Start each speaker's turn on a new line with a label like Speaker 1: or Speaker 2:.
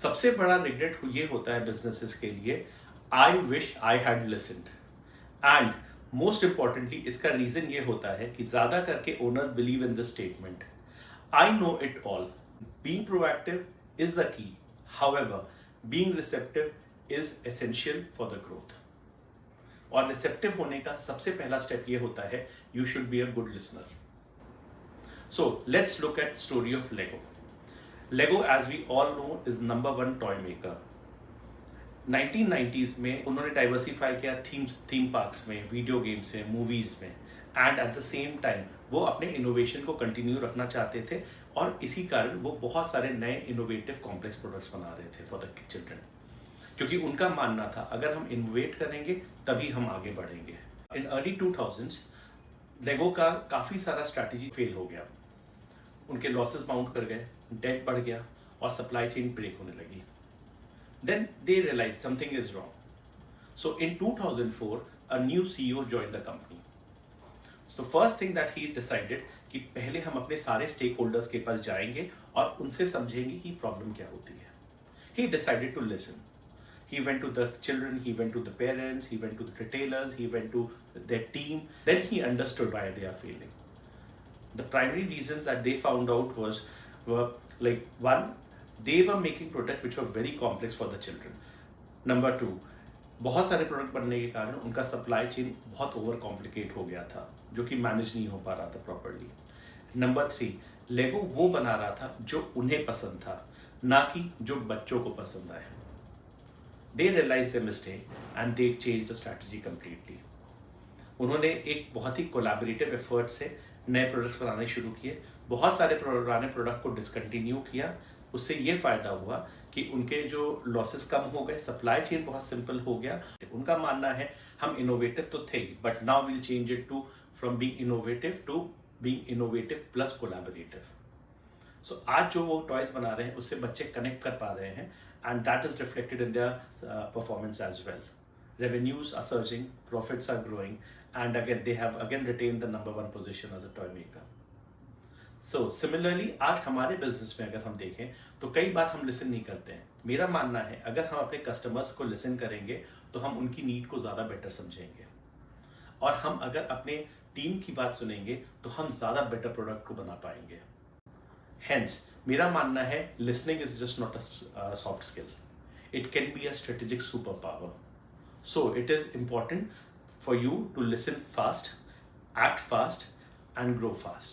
Speaker 1: सबसे बड़ा रिग्रेट ये होता है बिजनेसेस के लिए, I wish I had listened. And most importantly इसका रीजन ये होता है कि ज्यादा करके owner believe in this statement, I know it all, being proactive is the key, however being receptive is essential for the growth. और receptive होने का सबसे पहला स्टेप ये होता है, you should be a good listener. So let's look at story of Lego. Lego, as we all no, is number one toy maker. 1990s में उन्होंने डाइवर्सिफाई किया थीम पार्क्स में, वीडियो गेम्स में, मूवीज में, and at the same time वो अपने innovation को continue रखना चाहते थे और इसी कारण वो बहुत सारे नए इनोवेटिव कॉम्प्लेक्स प्रोडक्ट्स बना रहे थे फॉर द चिल्ड्रन, क्योंकि उनका मानना था अगर हम इनोवेट करेंगे तभी हम आगे बढ़ेंगे। इन अर्ली 2000s लेगो का काफ़ी सारा स्ट्रैटेजी फेल हो गया, उनके लॉसेस माउंट कर गए, डेट बढ़ गया और सप्लाई चेन ब्रेक होने लगी। Then they realise something is wrong. So in 2004 a new CEO join the company. So first thing that he decided कि पहले हम अपने सारे स्टेक होल्डर्स के पास जाएंगे और उनसे समझेंगे कि प्रॉब्लम क्या होती है। He decided to listen. He went to the children, he went to the parents, he went to the retailers, he went to their team. Then he understood why they are failing. The primary reasons that they found out were like, one, they were making products which were very complex for the children. Number two, बहुत सारे product बनने के कारण उनका supply chain बहुत over complicate हो गया था, जो कि मैनेज नहीं हो पा रहा था प्रॉपरली। नंबर थ्री, लेगो वो बना रहा था जो उन्हें पसंद था, ना कि जो बच्चों को पसंद आए। They realized their mistake and they changed the strategy completely. उन्होंने एक बहुत ही कोलैबोरेटिव एफर्ट से नए प्रोडक्ट्स बनाने शुरू किए, बहुत सारे पुराने प्रोडक्ट को डिसकंटिन्यू किया। उससे ये फ़ायदा हुआ कि उनके जो लॉसेस कम हो गए, सप्लाई चेन बहुत सिंपल हो गया। उनका मानना है हम इनोवेटिव तो थे ही, but now will change it to from being innovative to being innovative plus collaborative. So आज जो वो टॉयज बना रहे हैं उससे बच्चे कनेक्ट कर पा रहे हैं, and that is reflected in their performance as well. Revenues are surging, profits are growing, and again they have again retained the number one position as a toy maker. So similarly, आज हमारे business में अगर हम देखें तो कई बार हम listen नहीं करते हैं। मेरा मानना है अगर हम अपने कस्टमर्स को लिसन करेंगे तो हम उनकी नीड को ज़्यादा बेटर समझेंगे, और हम अगर अपने टीम की बात सुनेंगे तो हम ज़्यादा बेटर प्रोडक्ट को बना पाएंगे। Hence, मेरा मानना है listening is just not a soft skill. It can be a strategic superpower. So it is important for you to listen fast, act fast, and grow fast.